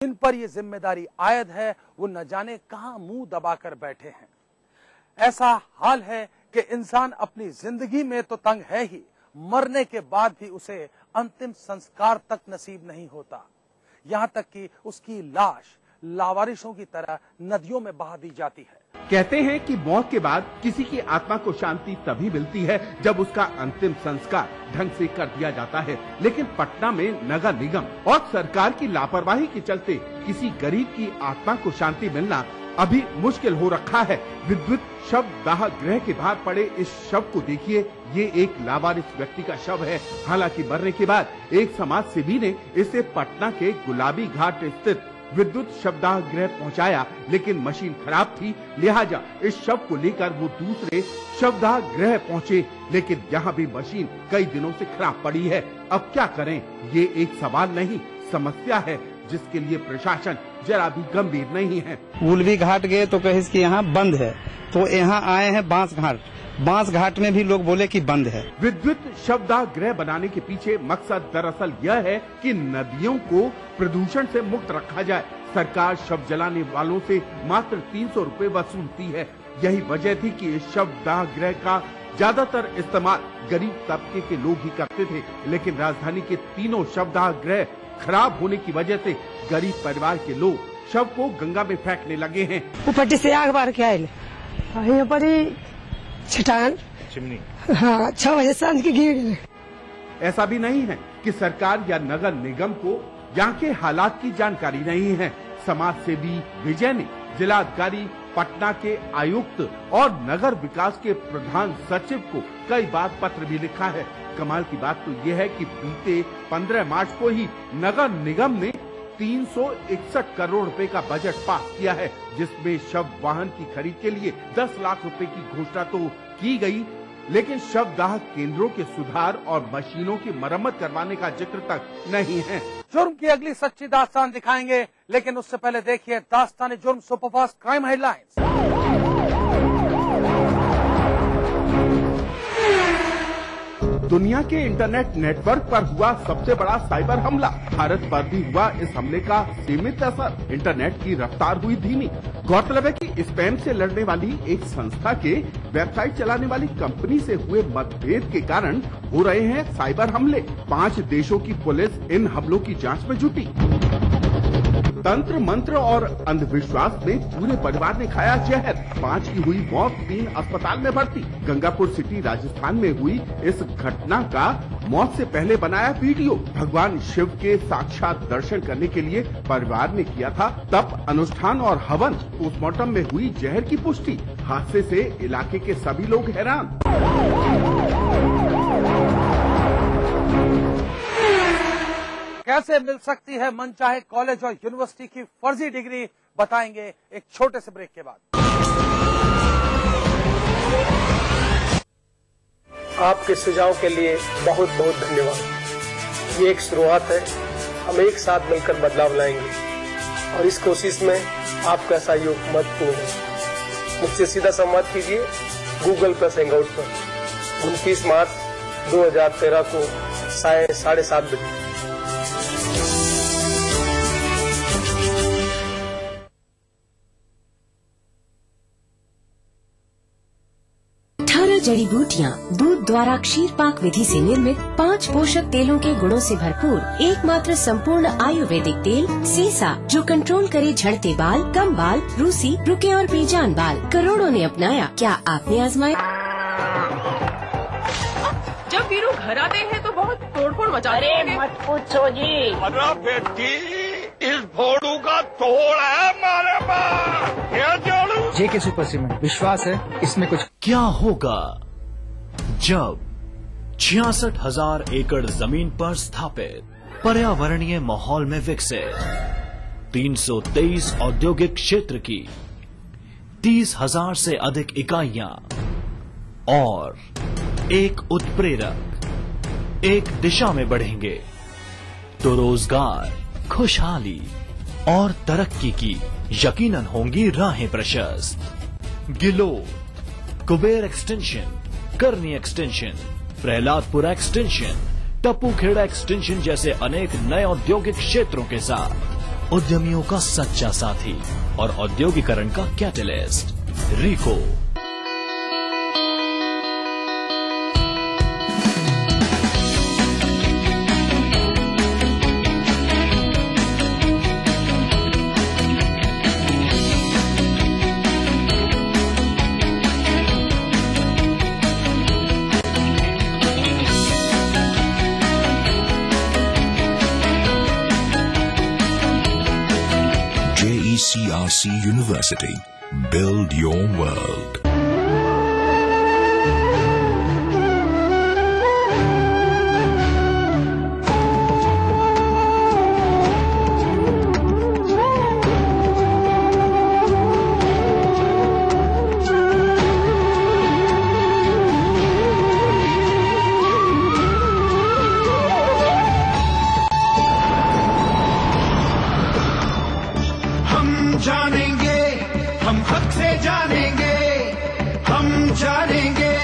जिन पर ये जिम्मेदारी आयद है वो न जाने कहां मुंह दबाकर बैठे हैं। ऐसा हाल है कि इंसान अपनी जिंदगी में तो तंग है ही, मरने के बाद भी उसे अंतिम संस्कार तक नसीब नहीं होता। यहां तक कि उसकी लाश लावारिशों की तरह नदियों में बहा दी जाती है। कहते हैं कि मौत के बाद किसी की आत्मा को शांति तभी मिलती है जब उसका अंतिम संस्कार ढंग से कर दिया जाता है, लेकिन पटना में नगर निगम और सरकार की लापरवाही के चलते किसी गरीब की आत्मा को शांति मिलना अभी मुश्किल हो रखा है। विद्युत शव दाह गृह के बाहर पड़े इस शव को देखिए, ये एक लावारिस व्यक्ति का शव है। हालांकि मरने के बाद एक समाज सेवी ने इसे पटना के गुलाबी घाट स्थित विद्युत शवदाह गृह पहुंचाया, लेकिन मशीन खराब थी, लिहाजा इस शव को लेकर वो दूसरे शवदाह गृह पहुंचे, लेकिन यहाँ भी मशीन कई दिनों से खराब पड़ी है। अब क्या करें? ये एक सवाल नहीं, समस्या है जिसके लिए प्रशासन जरा भी गंभीर नहीं है। गुलबी घाट गए तो कहे कि यहाँ बंद है, तो यहाँ आए हैं बांस घाट। बांस घाट में भी लोग बोले कि बंद है। विद्युत शवदाह गृह बनाने के पीछे मकसद दरअसल यह है कि नदियों को प्रदूषण से मुक्त रखा जाए। सरकार शव जलाने वालों से मात्र 300 रुपए वसूलती है। यही वजह थी कि इस शवदाह गृह का ज्यादातर इस्तेमाल गरीब तबके के लोग ही करते थे, लेकिन राजधानी के तीनों शवदाह गृह खराब होने की वजह से गरीब परिवार के लोग शव को गंगा में फेंकने लगे हैं। ऊपर से आग बार के आये यहाँ पर छटान चिमनी 6 बजे सांझ के गिर गए। ऐसा भी नहीं है कि सरकार या नगर निगम को यहाँ के हालात की जानकारी नहीं है। समाज सेवी विजय ने जिलाधिकारी, पटना के आयुक्त और नगर विकास के प्रधान सचिव को कई बार पत्र भी लिखा है। कमाल की बात तो ये है कि बीते 15 मार्च को ही नगर निगम ने 361 करोड़ रुपए का बजट पास किया है, जिसमें शव वाहन की खरीद के लिए 10 लाख रुपए की घोषणा तो की गई, लेकिन शवदाह केंद्रों के सुधार और मशीनों की मरम्मत करवाने का जिक्र तक नहीं है। जुर्म की अगली सच्ची दास्तान दिखाएंगे, लेकिन उससे पहले देखिए दास्तान जुर्म सुपरफास्ट क्राइम हेडलाइंस। दुनिया के इंटरनेट नेटवर्क पर हुआ सबसे बड़ा साइबर हमला। भारत पर भी हुआ इस हमले का सीमित असर। इंटरनेट की रफ्तार हुई धीमी। गौरतलब है कि स्पैम से लड़ने वाली एक संस्था के वेबसाइट चलाने वाली कंपनी से हुए मतभेद के कारण हो रहे हैं साइबर हमले। 5 देशों की पुलिस इन हमलों की जांच में जुटी। तंत्र मंत्र और अंधविश्वास में पूरे परिवार ने खाया जहर। 5 की हुई मौत, 3 अस्पताल में भर्ती। गंगापुर सिटी राजस्थान में हुई इस घटना का मौत से पहले बनाया वीडियो। भगवान शिव के साक्षात दर्शन करने के लिए परिवार ने किया था तप अनुष्ठान और हवन। पोस्टमार्टम में हुई जहर की पुष्टि। हादसे से इलाके के सभी लोग हैरान। कैसे मिल सकती है मनचाहे कॉलेज और यूनिवर्सिटी की फर्जी डिग्री, बताएंगे एक छोटे से ब्रेक के बाद। आपके सुझाव के लिए बहुत बहुत धन्यवाद। ये एक शुरुआत है, हम एक साथ मिलकर बदलाव लाएंगे और इस कोशिश में आपका सहयोग महत्वपूर्ण है। मुझसे सीधा संवाद कीजिए Google+ हैंगआउट पर 29 मार्च 2013 को 7:30 बजे। जड़ी बूटियाँ, दूध द्वारा क्षीर पाक विधि से निर्मित 5 पोषक तेलों के गुणों से भरपूर एकमात्र संपूर्ण आयुर्वेदिक तेल सीसा, जो कंट्रोल करे झड़ते बाल, कम बाल, रूसी, रुके और बेजान बाल। करोड़ों ने अपनाया, क्या आपने आजमाया? जब वीरू घर आते हैं तो बहुत तोड़फोड़ मचाते हैं। अरे मत पूछो जी। अरे बेटी, इस भोड़ू का तोड़ है हमारे पास। जेके सुपर सीमेंट, विश्वास है इसमें कुछ। क्या होगा जब 66,000 एकड़ जमीन पर स्थापित, पर्यावरणीय माहौल में विकसित 323 औद्योगिक क्षेत्र की 30,000 से अधिक इकाइयां और एक उत्प्रेरक एक दिशा में बढ़ेंगे, तो रोजगार, खुशहाली और तरक्की की यकीनन होंगी राहें प्रशस्त। गिलोद, कुबेर एक्सटेंशन, करनी एक्सटेंशन, प्रहलादपुरा एक्सटेंशन, टप्पूखेड़ा एक्सटेंशन जैसे अनेक नए औद्योगिक क्षेत्रों के साथ उद्यमियों का सच्चा साथी और औद्योगिकरण का catalyst RIICO. JECRC University. Build your world. जानेंगे, हम हक से जानेंगे, हम जानेंगे,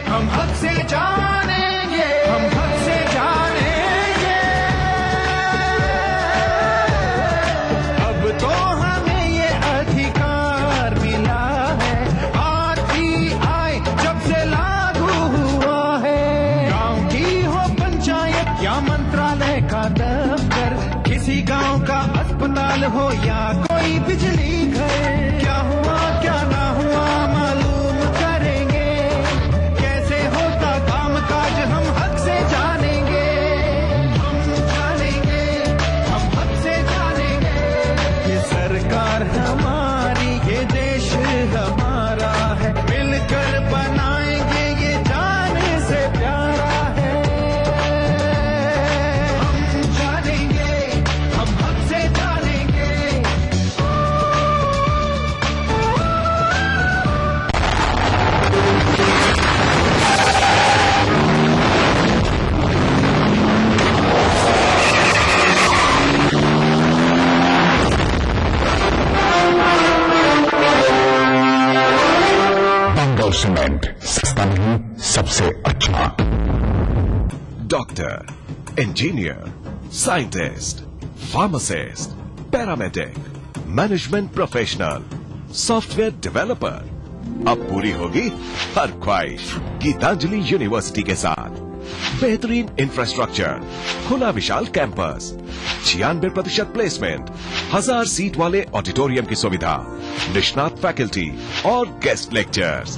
हम हक से जानेंगे, हम हक से जानेंगे। अब तो हमें ये अधिकार मिला है, RTI जब से लागू हुआ है। गांव की हो पंचायत या मंत्रालय का दफ्तर, किसी गांव का अस्पताल हो या कोई बिजली घर, क्या हुआ क्या ना हुआ मालूम करेंगे, कैसे होता काम काज हम हक से जानेंगे, हम जानेंगे, हम हक से जानेंगे। ये सरकार हमारी, ये देश हमारा है, मिलकर बनाएंगे ये जाने से प्यारा है। हम जानेंगे, हम हक से जानेंगे। बंगाल सीमेंट, सस्ता नहीं सबसे अच्छा। Doctor, engineer, scientist, pharmacist, paramedic, management professional, software developer, अब पूरी होगी हर ख्वाहिश गीतांजलि यूनिवर्सिटी के साथ। बेहतरीन इंफ्रास्ट्रक्चर, खुला विशाल कैंपस, 96% प्लेसमेंट, 1000 सीट वाले ऑडिटोरियम की सुविधा, निष्णात फैकल्टी और guest lectures.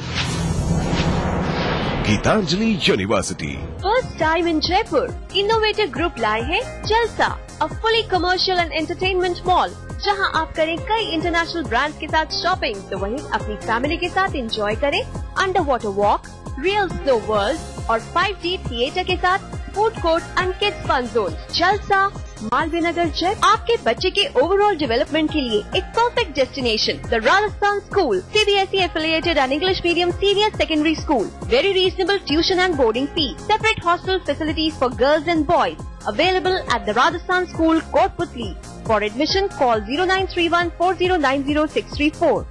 Gitanjali university. First time in Jaipur, innovative group लाए हैं Jalsa, a fully commercial and entertainment mall, जहां आप करें कई इंटरनेशनल ब्रांड्स के साथ शॉपिंग, तो वहीं अपनी फैमिली के साथ एंजॉय करें underwater walk, real snow world और 5D थिएटर के साथ food court and kids fun zone. Jalsa, Malviya नगर जयपुर। आपके बच्चे के ओवरऑल डेवलपमेंट के लिए एक perfect destination, the Rajasthan school, CBSE affiliated and English medium senior secondary school. Very reasonable tuition and boarding fee. Separate hostel facilities for girls and boys. Available at the Rajasthan School, Kotputli. For admission, call 0931 4090634.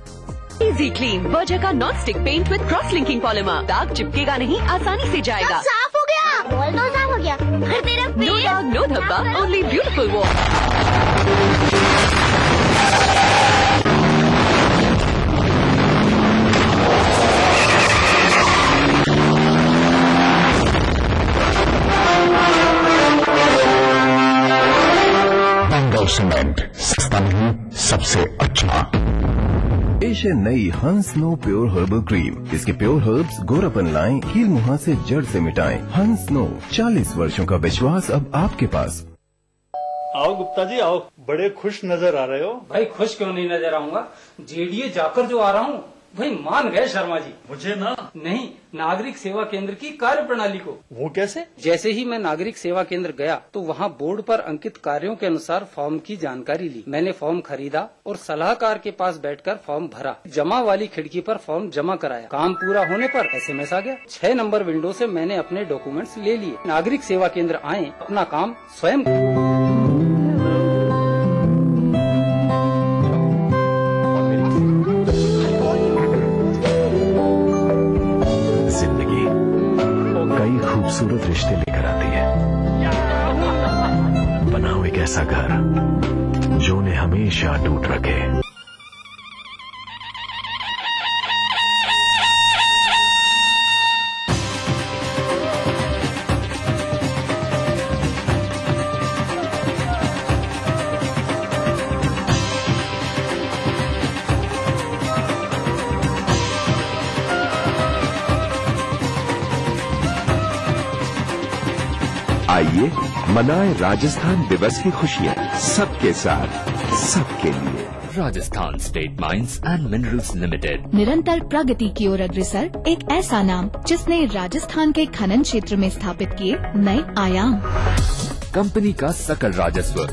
Easy Clean, Berger का non stick paint with cross linking polymer. दाग चिपकेगा नहीं, आसानी से जाएगा। साफ हो गया, बॉल तो साफ हो गया। फिर तेरा नो दाग, नो धब्बा, only beautiful wall. Bengal cement, सस्ता नहीं सबसे अच्छा। पेश है नई Hans no pure herbal cream. इसके प्योर हर्ब्स गोरापन लाएं, कील मुहां से जड़ से मिटाएं। हंस नो, 40 वर्षों का विश्वास अब आपके पास। आओ गुप्ता जी आओ, बड़े खुश नजर आ रहे हो। भाई खुश क्यों नहीं नजर आऊंगा, जेडीए जाकर जो आ रहा हूँ भाई मान गए शर्मा जी। मुझे ना नहीं, नागरिक सेवा केंद्र की कार्य प्रणाली को। वो कैसे? जैसे ही मैं नागरिक सेवा केंद्र गया तो वहाँ बोर्ड पर अंकित कार्यों के अनुसार फॉर्म की जानकारी ली। मैंने फॉर्म खरीदा और सलाहकार के पास बैठकर फॉर्म भरा। जमा वाली खिड़की पर फॉर्म जमा कराया। काम पूरा होने पर SMS आ गया। 6 नंबर विंडो से मैंने अपने डॉक्यूमेंट्स ले लिए। नागरिक सेवा केंद्र आए, अपना काम स्वयं। खूबसूरत रिश्ते लेकर आती है। बनाओ एक ऐसा घर जो उन्हें हमेशा अटूट रखे। आइए मनाएं राजस्थान दिवस की खुशियाँ सबके साथ, सबके लिए। Rajasthan state mines and minerals limited, निरंतर प्रगति की ओर अग्रसर, एक ऐसा नाम जिसने राजस्थान के खनन क्षेत्र में स्थापित किए नए आयाम। कंपनी का सकल राजस्व,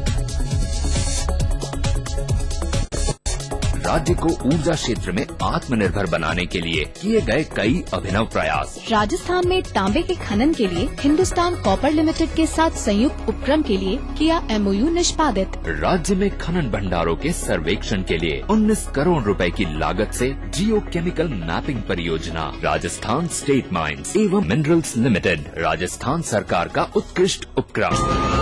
राज्य को ऊर्जा क्षेत्र में आत्मनिर्भर बनाने के लिए किए गए कई अभिनव प्रयास। राजस्थान में तांबे के खनन के लिए हिंदुस्तान कॉपर लिमिटेड के साथ संयुक्त उपक्रम के लिए किया MOU निष्पादित। राज्य में खनन भंडारों के सर्वेक्षण के लिए 19 करोड़ रुपए की लागत से जियो केमिकल मैपिंग परियोजना। राजस्थान स्टेट माइंस एवं मिनरल्स लिमिटेड, राजस्थान सरकार का उत्कृष्ट उपक्रम।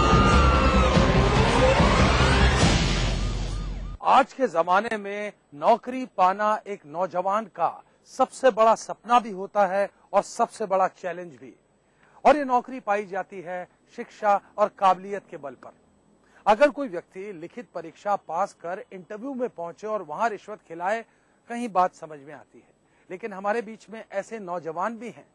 आज के जमाने में नौकरी पाना एक नौजवान का सबसे बड़ा सपना भी होता है और सबसे बड़ा चैलेंज भी। और ये नौकरी पाई जाती है शिक्षा और काबिलियत के बल पर। अगर कोई व्यक्ति लिखित परीक्षा पास कर इंटरव्यू में पहुंचे और वहां रिश्वत खिलाए, कहीं बात समझ में आती है। लेकिन हमारे बीच में ऐसे नौजवान भी हैं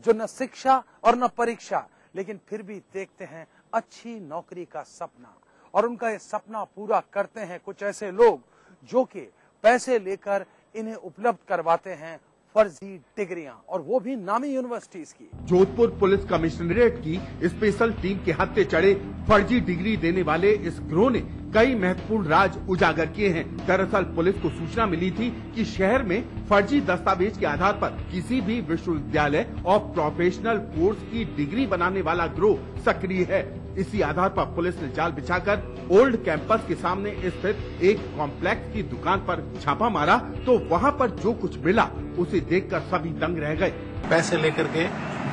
जो न शिक्षा और न परीक्षा, लेकिन फिर भी देखते हैं अच्छी नौकरी का सपना, और उनका ये सपना पूरा करते हैं कुछ ऐसे लोग जो कि पैसे लेकर इन्हें उपलब्ध करवाते हैं फर्जी डिग्रियां, और वो भी नामी यूनिवर्सिटीज की। जोधपुर पुलिस कमिश्नरेट की स्पेशल टीम के हत्थे चढ़े फर्जी डिग्री देने वाले इस गिरोह ने कई महत्वपूर्ण राज उजागर किए हैं। दरअसल पुलिस को सूचना मिली थी कि शहर में फर्जी दस्तावेज के आधार पर किसी भी विश्वविद्यालय और प्रोफेशनल कोर्स की डिग्री बनाने वाला गिरोह सक्रिय है। इसी आधार पर पुलिस ने जाल बिछाकर ओल्ड कैंपस के सामने स्थित एक कॉम्प्लेक्स की दुकान पर छापा मारा, तो वहां पर जो कुछ मिला उसे देखकर सभी दंग रह गए। पैसे लेकर के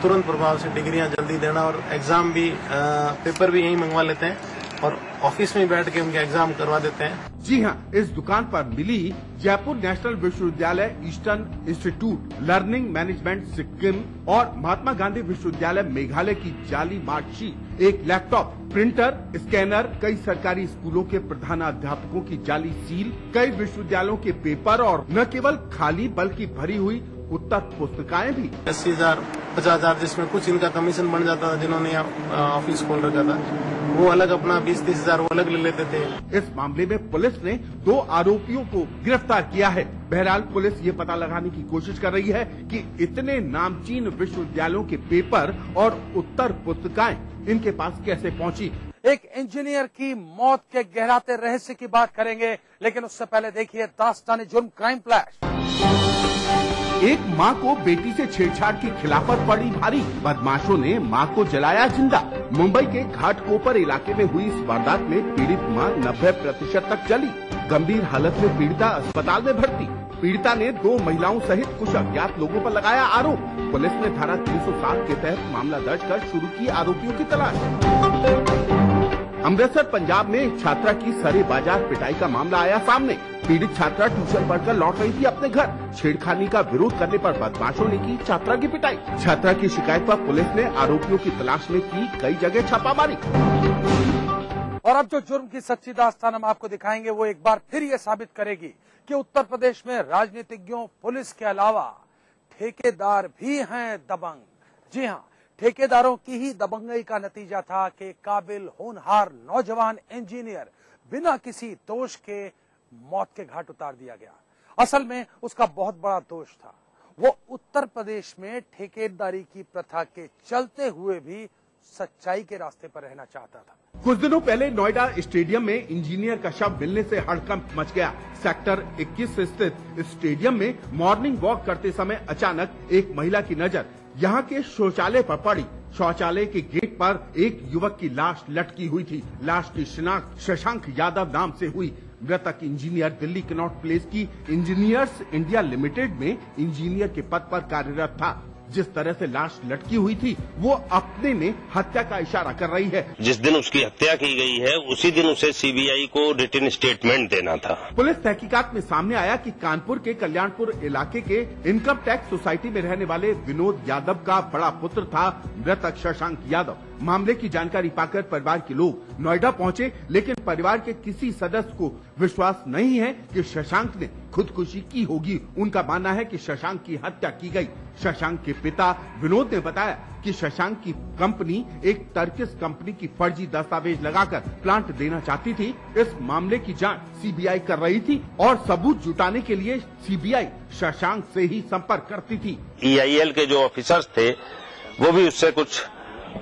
तुरंत प्रभाव से डिग्रियां जल्दी देना, और एग्जाम भी पेपर भी यहीं मंगवा लेते हैं और ऑफिस में बैठ के उनके एग्जाम करवा देते हैं। जी हाँ, इस दुकान पर मिली जयपुर नेशनल विश्वविद्यालय eastern institute learning management Sikkim और महात्मा गांधी विश्वविद्यालय मेघालय की जाली मार्कशीट, एक लैपटॉप, प्रिंटर, स्कैनर, कई सरकारी स्कूलों के प्रधानाध्यापकों की जाली सील, कई विश्वविद्यालयों के पेपर और न केवल खाली बल्कि भरी हुई उत्तर पुस्तिकाएं भी। 80,000 50,000 जिसमें कुछ इनका कमीशन बन जाता था, जिन्होंने ऑफिस खोल रखा था वो अलग अपना 20-30,000 वो अलग ले लेते थे। इस मामले में पुलिस ने 2 आरोपियों को गिरफ्तार किया है। बहरहाल पुलिस ये पता लगाने की कोशिश कर रही है कि इतने नामचीन विश्वविद्यालयों के पेपर और उत्तर पुस्तिकाएं इनके पास कैसे पहुंची। एक इंजीनियर की मौत के गहराते रहस्य की बात करेंगे, लेकिन उससे पहले देखिए दास्तान जुर्म क्राइम फ्लैश। एक मां को बेटी से छेड़छाड़ की खिलाफत पड़ी भारी, बदमाशों ने मां को जलाया जिंदा। मुंबई के घाटकोपर इलाके में हुई इस वारदात में पीड़ित मां 90% तक जली। गंभीर हालत में पीड़िता अस्पताल में भर्ती। पीड़िता ने 2 महिलाओं सहित कुछ अज्ञात लोगों पर लगाया आरोप। पुलिस ने धारा 307 के तहत मामला दर्ज कर शुरू की आरोपियों की तलाश। अमृतसर पंजाब में एक छात्रा की सरे बाजार पिटाई का मामला आया सामने। पीड़ित छात्रा ट्यूशन पढ़कर लौट रही थी अपने घर। छेड़खानी का विरोध करने पर बदमाशों ने की छात्रा की पिटाई। छात्रा की शिकायत पर पुलिस ने आरोपियों की तलाश में की कई जगह छापामारी। और अब जो जुर्म की सच्ची दास्तान हम आपको दिखाएंगे वो एक बार फिर ये साबित करेगी कि उत्तर प्रदेश में राजनीतिज्ञों, पुलिस के अलावा ठेकेदार भी हैं दबंग। जी हाँ, ठेकेदारों की ही दबंगई का नतीजा था कि काबिल होनहार नौजवान इंजीनियर बिना किसी दोष के मौत के घाट उतार दिया गया। असल में उसका बहुत बड़ा दोष था, वो उत्तर प्रदेश में ठेकेदारी की प्रथा के चलते हुए भी सच्चाई के रास्ते पर रहना चाहता था। कुछ दिनों पहले नोएडा स्टेडियम में इंजीनियर का शव मिलने से हड़कंप मच गया। सेक्टर 21 स्थित स्टेडियम में मॉर्निंग वॉक करते समय अचानक एक महिला की नजर यहाँ के शौचालय पर पड़ी। शौचालय के गेट पर एक युवक की लाश लटकी हुई थी। लाश की शिनाख्त शशांक यादव नाम से हुई। मृतक इंजीनियर दिल्ली कनॉट प्लेस की इंजीनियर्स इंडिया लिमिटेड में इंजीनियर के पद पर कार्यरत था। जिस तरह से लाश लटकी हुई थी वो अपने में हत्या का इशारा कर रही है। जिस दिन उसकी हत्या की गई है उसी दिन उसे सीबीआई को रिटन स्टेटमेंट देना था। पुलिस तहकीकात में सामने आया कि कानपुर के कल्याणपुर इलाके के इनकम टैक्स सोसाइटी में रहने वाले विनोद यादव का बड़ा पुत्र था मृतक शशांक यादव। मामले की जानकारी पाकर परिवार के लोग नोएडा पहुंचे, लेकिन परिवार के किसी सदस्य को विश्वास नहीं है कि शशांक ने खुदकुशी की होगी। उनका मानना है कि शशांक की हत्या की गई। शशांक के पिता विनोद ने बताया कि शशांक की कंपनी एक टर्किश कंपनी की फर्जी दस्तावेज लगाकर प्लांट देना चाहती थी। इस मामले की जांच सीबीआई कर रही थी और सबूत जुटाने के लिए सीबीआई शशांक से ही संपर्क करती थी। EIL के जो ऑफिसर्स थे वो भी उससे कुछ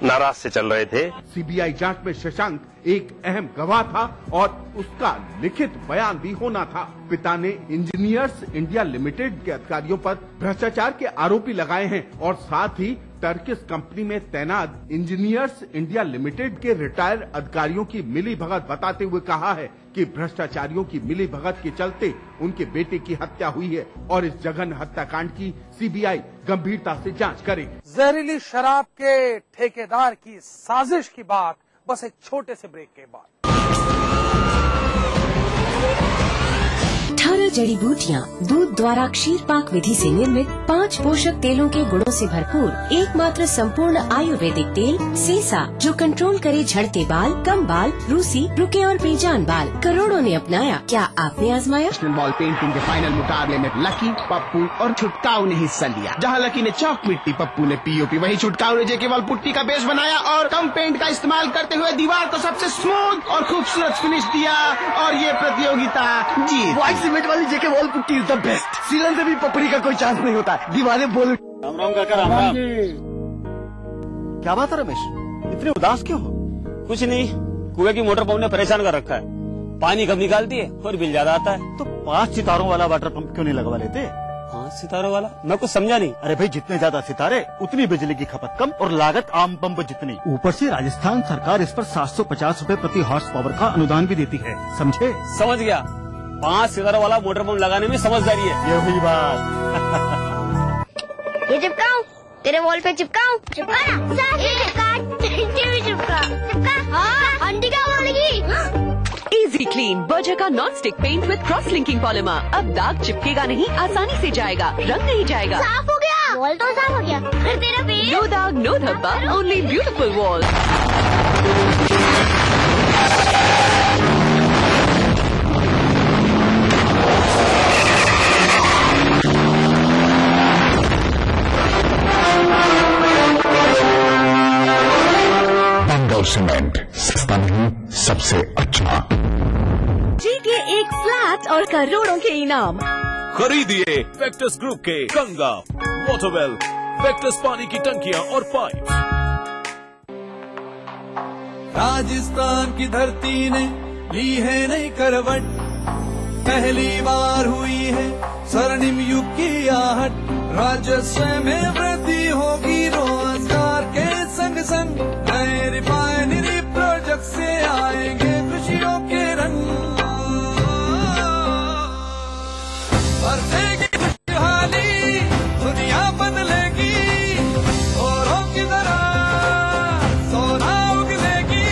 नाराज से चल रहे थे। सीबीआई जांच में शशांक एक अहम गवाह था और उसका लिखित बयान भी होना था। पिता ने इंजीनियर्स इंडिया लिमिटेड के अधिकारियों पर भ्रष्टाचार के आरोपी लगाए हैं और साथ ही टर्किश कंपनी में तैनात इंजीनियर्स इंडिया लिमिटेड के रिटायर्ड अधिकारियों की मिलीभगत बताते हुए कहा है कि भ्रष्टाचारियों की मिलीभगत के चलते उनके बेटे की हत्या हुई है और इस जघन्य हत्याकांड की सीबीआई गंभीरता से जांच करे। जहरीली शराब के ठेकेदार की साजिश की बात बस एक छोटे से ब्रेक के बाद। 18 जड़ी बूटियाँ, दूध द्वारा क्षीर पाक विधि से निर्मित 5 पोषक तेलों के गुणों से भरपूर एकमात्र संपूर्ण आयुर्वेदिक तेल सीसा, जो कंट्रोल करे झड़ते बाल, कम बाल, रूसी, रुके और बेजान बाल। करोड़ों ने अपनाया, क्या आपने आजमाया? नेशनल बॉल पेंटिंग के फाइनल मुकाबले में लकी, पप्पू और छुटकाऊ ने हिस्सा लिया। जहां लकी ने चौक मिट्टी, पप्पू ने पीओपी, वहीं छुटकाऊ ने जेके बॉल पुट्टी का बेस बनाया और कम पेंट का इस्तेमाल करते हुए दीवार को सबसे स्मूथ और खूबसूरत फिनिश दिया और ये प्रतियोगिता जीत। सीमेंट वाली JK wall putty is the best. सीलन से भी पपड़ी का कोई चांस नहीं होता। दीवारें बोल। राम राम काका, राम राम। क्या बात है रमेश, इतने उदास क्यों हो? कुछ नहीं, कुएं की मोटर पंप ने परेशान कर रखा है। पानी कम निकालती है और बिल ज्यादा आता है। तो 5 सितारों वाला वाटर पंप क्यों नहीं लगवा लेते? 5 सितारों वाला? मैं कुछ समझा नहीं। अरे भाई, जितने ज्यादा सितारे उतनी बिजली की खपत कम और लागत आम पंप जितनी। ऊपर से राजस्थान सरकार इस पर 750 रूपए प्रति हॉर्स पावर का अनुदान भी देती है, समझे? समझ गया। 5 सितारों वाला मोटर पंप लगाने में समझदारी है। ये हुई बात। ये चिपकाऊं? तेरे वॉल पे चिपकाऊं? चिपका ना। चिपका। हाँ, आंटी क्या बोलेगी? इजी क्लीन बर्जर का non stick paint with cross linking polymer. अब दाग चिपकेगा नहीं, आसानी से जाएगा, रंग नहीं जाएगा। साफ हो गया। वॉल तो साफ हो गया। फिर तेरा पेट? नो दाग, नो धब्बा, ओनली ब्यूटीफुल वॉल। सीमेंट सस्ता नहीं, सबसे अच्छा। जीतिए एक फ्लैट और करोड़ों के इनाम। खरीदिए वेक्टस ग्रुप के गंगा, वाटरवेल, वेक्टस पानी की टंकियां और पाइप। राजस्थान की धरती ने ली है नई करवट, पहली बार हुई है स्वर्णिम युग की आहट। राजस्व में वृद्धि होगी, रोजगार के संग संग नए रिफाइनरी प्रोजेक्ट से आएंगे खुशियों के रंग। बरसेगी खुशहाली, दुनिया बदलेगी, औरों की तरह सोना उगलेगी।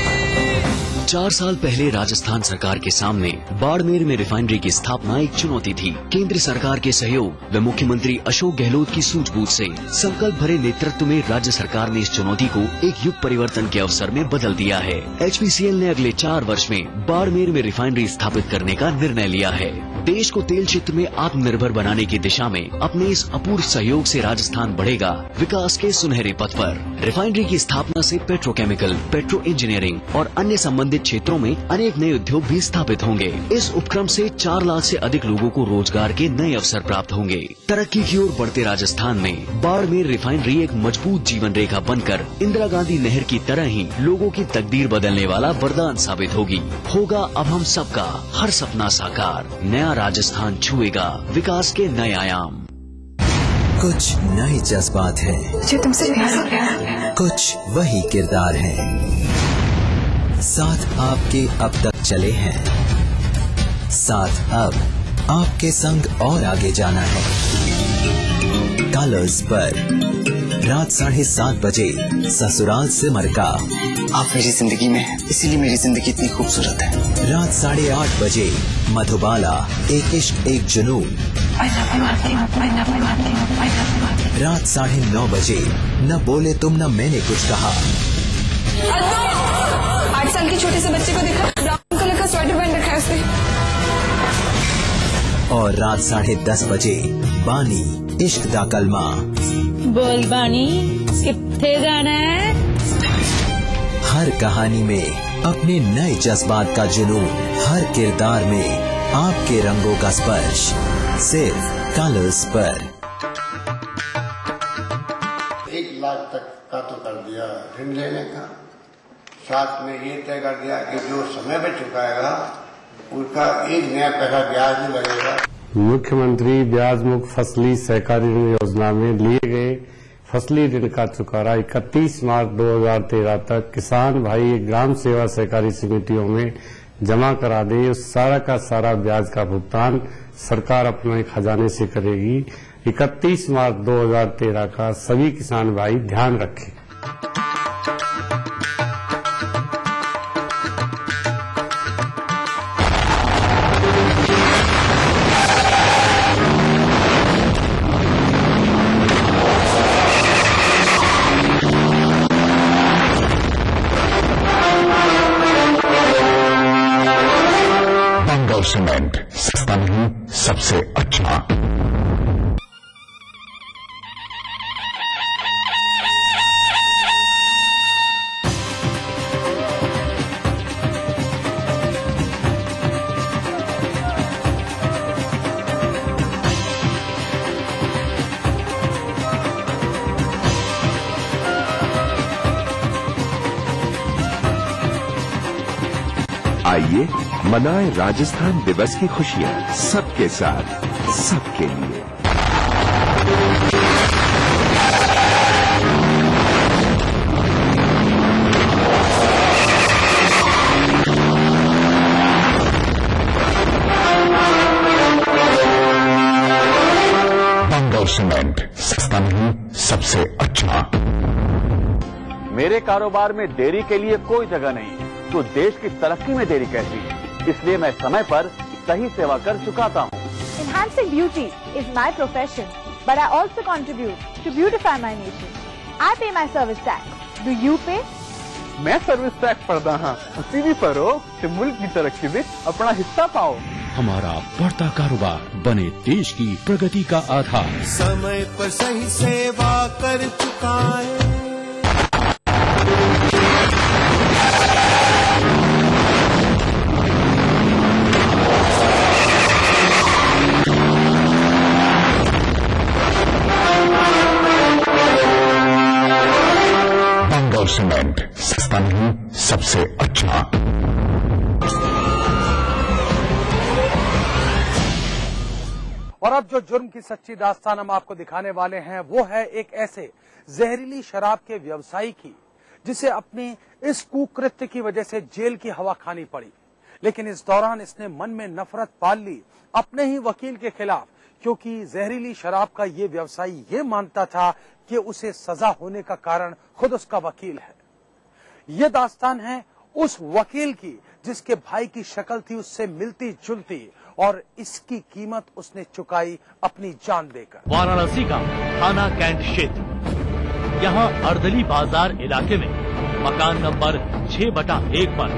4 साल पहले राजस्थान सरकार के सामने बाड़मेर में रिफाइनरी की स्थापना एक चुनौती थी। केंद्र सरकार के सहयोग व मुख्यमंत्री अशोक गहलोत की सूझबूझ से संकल्प भरे नेतृत्व में राज्य सरकार ने इस चुनौती को एक युग परिवर्तन के अवसर में बदल दिया है। HPCL ने अगले 4 वर्ष में बाड़मेर में रिफाइनरी स्थापित करने का निर्णय लिया है। देश को तेल क्षेत्र में आत्मनिर्भर बनाने की दिशा में अपने इस अपूर्व सहयोग से राजस्थान बढ़ेगा विकास के सुनहरे पथ पर। रिफाइनरी की स्थापना से पेट्रोकेमिकल, पेट्रो इंजीनियरिंग और अन्य संबंधित क्षेत्रों में अनेक नए उद्योग भी स्थापित होंगे। इस उपक्रम से 4 लाख से अधिक लोगों को रोजगार के नए अवसर प्राप्त होंगे। तरक्की की ओर बढ़ते राजस्थान में बाड़मेर रिफाइनरी एक मजबूत जीवन रेखा बनकर इंदिरा गांधी नहर की तरह ही लोगों की तकदीर बदलने वाला वरदान साबित होगी। होगा अब हम सबका हर सपना साकार, नया राजस्थान छुएगा विकास के नए आयाम। कुछ नए जज्बात है मुझे तुमसे प्यार हो गया। कुछ वही किरदार है साथ आपके अब तक चले हैं, साथ अब आपके संग और आगे जाना है। कलर्स पर रात 7:30 बजे ससुराल से मरका। आप मेरी जिंदगी में हैं, इसीलिए मेरी जिंदगी इतनी खूबसूरत है। रात 8:30 बजे मधुबाला, एक इश्क एक जुनून। रात 9:30 बजे न बोले तुम न मैंने कुछ कहा। 8 साल के छोटे से बच्चे को देखा, ब्राउन कलर का स्वेटर पहन रखा है उसने। और रात 10:30 बजे बानी, इश्क दा कलमा। बोल बानी, किथे जाना है? हर कहानी में अपने नए जज्बात का जुनून, हर किरदार में आपके रंगों का स्पर्श, सिर्फ कलर्स पर। 1 लाख तक का तो कर दिया ऋण लेने का, साथ में ये तय कर दिया कि जो समय पे चुकाएगा उसका 1 नया पैसा ब्याज नहीं लगेगा। मुख्यमंत्री ब्याज मुक्त फसली सहकारी ऋण योजना में लिए गए फसली ऋण का चुकारा 31 मार्च 2013 तक किसान भाई ग्राम सेवा सहकारी समितियों में जमा करा दे। उस सारा का सारा ब्याज का भुगतान सरकार अपने खजाने से करेगी। 31 मार्च 2013 का सभी किसान भाई ध्यान रखें। सीमेंट सस्ता नहीं, सबसे अच्छा। आइए मनाएं राजस्थान दिवस की खुशियां सबके साथ, सबके लिए। बंगल सीमेंट सस्ता नहीं, सबसे अच्छा। मेरे कारोबार में देरी के लिए कोई जगह नहीं, तो देश की तरक्की में देरी कैसी है? इसलिए मैं समय पर सही सेवा कर चुकाता हूँ। Enhancing beauty is my profession, but I also contribute to beautify my nation. I pay my service tax. Do you pay? मैं सर्विस टैक्स भरदा हाँ, सीधी भरो ते मुल्क की तरक्की में अपना हिस्सा पाओ। हमारा बढ़ता कारोबार बने देश की प्रगति का आधार। समय पर सही सेवा कर चुकाए। सीमेंट सस्ता नहीं, सबसे अच्छा। और अब जो जुर्म की सच्ची दास्तान हम आपको दिखाने वाले हैं वो है एक ऐसे जहरीली शराब के व्यवसायी की जिसे अपने इस कुकृत्य की वजह से जेल की हवा खानी पड़ी। लेकिन इस दौरान इसने मन में नफरत पाल ली अपने ही वकील के खिलाफ, क्योंकि जहरीली शराब का ये व्यवसायी ये मानता था कि उसे सजा होने का कारण खुद उसका वकील है। ये दास्तान है उस वकील की जिसके भाई की शक्ल थी उससे मिलती जुलती, और इसकी कीमत उसने चुकाई अपनी जान देकर। वाराणसी का थाना कैंट क्षेत्र, यहाँ अर्दली बाजार इलाके में मकान नंबर 6/1 पर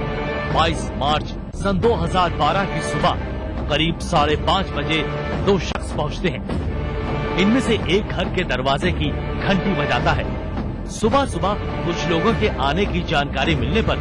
22 मार्च सन 2012 की सुबह करीब 5:30 बजे 2 शख्स पहुँचते हैं। इनमें से एक घर के दरवाजे की घंटी बजाता है। सुबह सुबह कुछ लोगों के आने की जानकारी मिलने पर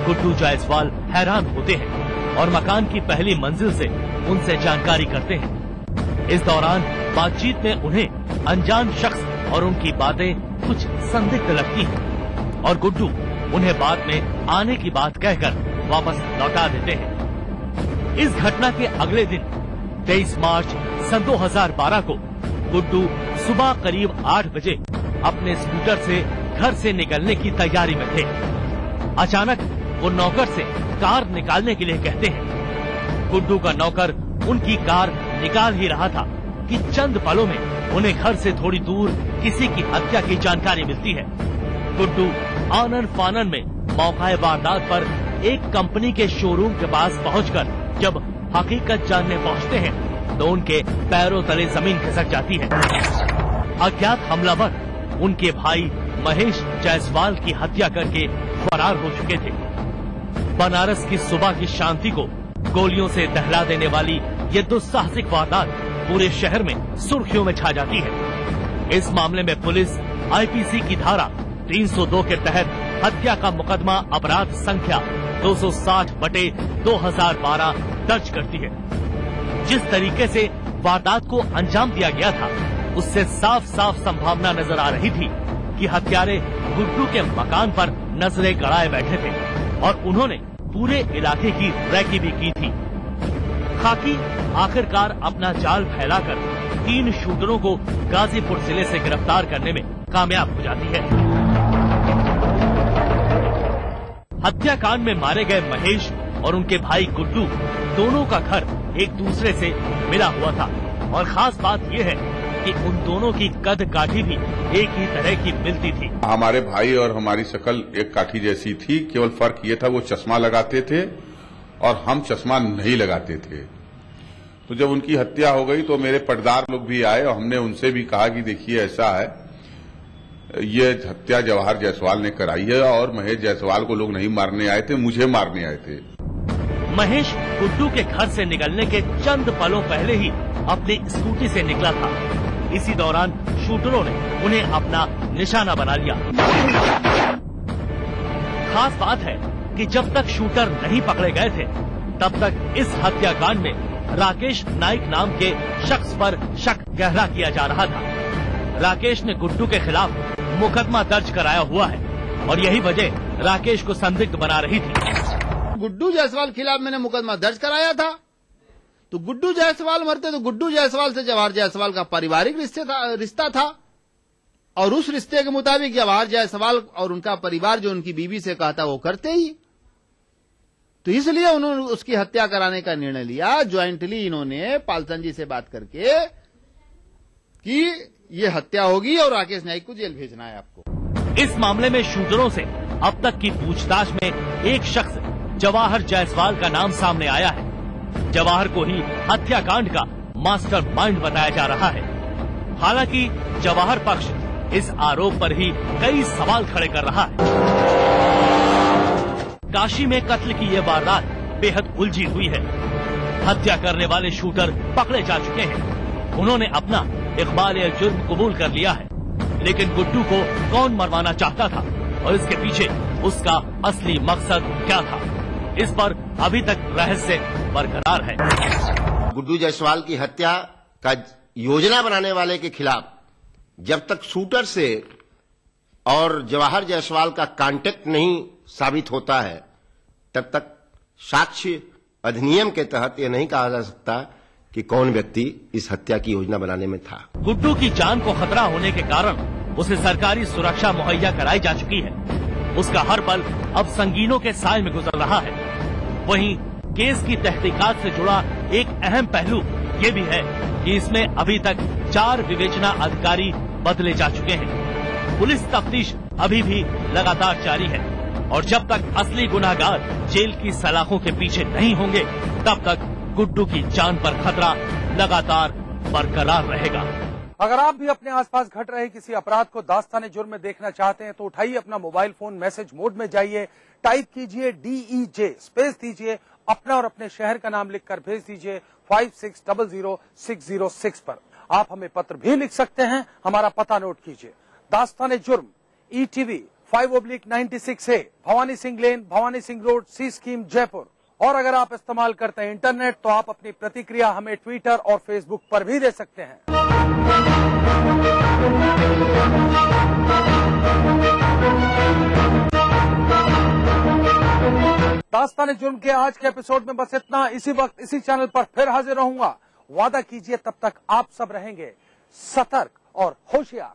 गुड्डू जायसवाल हैरान होते हैं और मकान की पहली मंजिल से उनसे जानकारी करते हैं। इस दौरान बातचीत में उन्हें अनजान शख्स और उनकी बातें कुछ संदिग्ध लगती हैं और गुड्डू उन्हें बाद में आने की बात कहकर वापस लौटा देते हैं। इस घटना के अगले दिन 23 मार्च सन 2012 को गुड्डू सुबह करीब 8 बजे अपने स्कूटर से घर से निकलने की तैयारी में थे। अचानक वो नौकर से कार निकालने के लिए कहते हैं। गुड्डू का नौकर उनकी कार निकाल ही रहा था कि चंद पलों में उन्हें घर से थोड़ी दूर किसी की हत्या की जानकारी मिलती है। गुड्डू आनन फानन में मौकाए वारदात पर एक कंपनी के शोरूम के पास पहुंचकर जब हकीकत जानने पहुंचते हैं तो उनके पैरों तले जमीन खिसक जाती है। अज्ञात हमलावर उनके भाई महेश जायसवाल की हत्या करके फरार हो चुके थे। बनारस की सुबह की शांति को गोलियों से दहला देने वाली ये दुस्साहसिक वारदात पूरे शहर में सुर्खियों में छा जाती है। इस मामले में पुलिस आईपीसी की धारा 302 के तहत हत्या का मुकदमा अपराध संख्या 260/2012 दर्ज करती है। जिस तरीके से वारदात को अंजाम दिया गया था उससे साफ साफ संभावना नजर आ रही थी कि हत्यारे गुड्डू के मकान पर नजरें गड़ाए बैठे थे और उन्होंने पूरे इलाके की रैकी भी की थी। खाकी आखिरकार अपना जाल फैलाकर 3 शूटरों को गाजीपुर जिले से गिरफ्तार करने में कामयाब हो जाती है। हत्याकांड में मारे गए महेश और उनके भाई गुड्डू दोनों का घर एक दूसरे से मिला हुआ था और खास बात यह है कि उन दोनों की कद काठी भी एक ही तरह की मिलती थी। हमारे भाई और हमारी शक्ल एक काठी जैसी थी, केवल फर्क ये था वो चश्मा लगाते थे और हम चश्मा नहीं लगाते थे। तो जब उनकी हत्या हो गई तो मेरे पटदार लोग भी आए और हमने उनसे भी कहा कि देखिए ऐसा है, ये हत्या जवाहर जायसवाल ने कराई है और महेश जायसवाल को लोग नहीं मारने आए थे, मुझे मारने आए थे। महेश गुड्डू के घर से निकलने के चंद पलों पहले ही अपनी स्कूटी से निकला था। इसी दौरान शूटरों ने उन्हें अपना निशाना बना लिया। खास बात है कि जब तक शूटर नहीं पकड़े गए थे तब तक इस हत्याकांड में राकेश नाइक नाम के शख्स पर शक गहरा किया जा रहा था। राकेश ने गुड्डू के खिलाफ मुकदमा दर्ज कराया हुआ है और यही वजह राकेश को संदिग्ध बना रही थी। गुड्डू जायसवाल खिलाफ मैंने मुकदमा दर्ज कराया था तो गुड्डू जायसवाल मरते तो गुड्डू जायसवाल से जवाहर जायसवाल का पारिवारिक रिश्ता था और उस रिश्ते के मुताबिक जवाहर जायसवाल और उनका परिवार जो उनकी बीवी से कहा था वो करते ही, तो इसलिए उन्होंने उसकी हत्या कराने का निर्णय लिया। ज्वाइंटली इन्होंने पालसन जी से बात करके कि ये हत्या होगी और राकेश नाइक को जेल भेजना है आपको। इस मामले में शूटरों से अब तक की पूछताछ में एक शख्स जवाहर जायसवाल का नाम सामने आया है। जवाहर को ही हत्याकांड का मास्टरमाइंड बताया जा रहा है। हालांकि जवाहर पक्ष इस आरोप पर ही कई सवाल खड़े कर रहा है। काशी में कत्ल की ये वारदात बेहद उलझी हुई है। हत्या करने वाले शूटर पकड़े जा चुके हैं। उन्होंने अपना इकबाल जुर्म कबूल कर लिया है, लेकिन गुड्डू को कौन मरवाना चाहता था और इसके पीछे उसका असली मकसद क्या था, इस पर अभी तक रहस्य बरकरार है। गुड्डू जायसवाल की हत्या का योजना बनाने वाले के खिलाफ जब तक शूटर से और जवाहर जायसवाल का कांटेक्ट नहीं साबित होता है तब तक साक्ष्य अधिनियम के तहत यह नहीं कहा जा सकता कि कौन व्यक्ति इस हत्या की योजना बनाने में था। गुड्डू की जान को खतरा होने के कारण उसे सरकारी सुरक्षा मुहैया कराई जा चुकी है। उसका हर पल अब संगीनों के साए में गुजर रहा है। वहीं केस की तहकीकात से जुड़ा एक अहम पहलू ये भी है कि इसमें अभी तक 4 विवेचना अधिकारी बदले जा चुके हैं। पुलिस तफ्तीश अभी भी लगातार जारी है और जब तक असली गुनाहगार जेल की सलाखों के पीछे नहीं होंगे तब तक गुड्डू की जान पर खतरा लगातार बरकरार रहेगा। अगर आप भी अपने आसपास घट रहे किसी अपराध को दास्ताने जुर्म में देखना चाहते हैं तो उठाइए अपना मोबाइल फोन, मैसेज मोड में जाइए, टाइप कीजिए DEJ, स्पेस दीजिए, अपना और अपने शहर का नाम लिखकर भेज दीजिए 56000606 पर। आप हमें पत्र भी लिख सकते हैं, हमारा पता नोट कीजिए। दास्ताने जुर्म, ETV 5/96A, भवानी सिंह लेन, भवानी सिंह रोड, सी स्कीम, जयपुर। और अगर आप इस्तेमाल करते हैं इंटरनेट तो आप अपनी प्रतिक्रिया हमें ट्विटर और फेसबुक पर भी दे सकते हैं। दास्ताने जुर्म के आज के एपिसोड में बस इतना। इसी वक्त इसी चैनल पर फिर हाजिर रहूंगा। वादा कीजिए तब तक आप सब रहेंगे सतर्क और होशियार।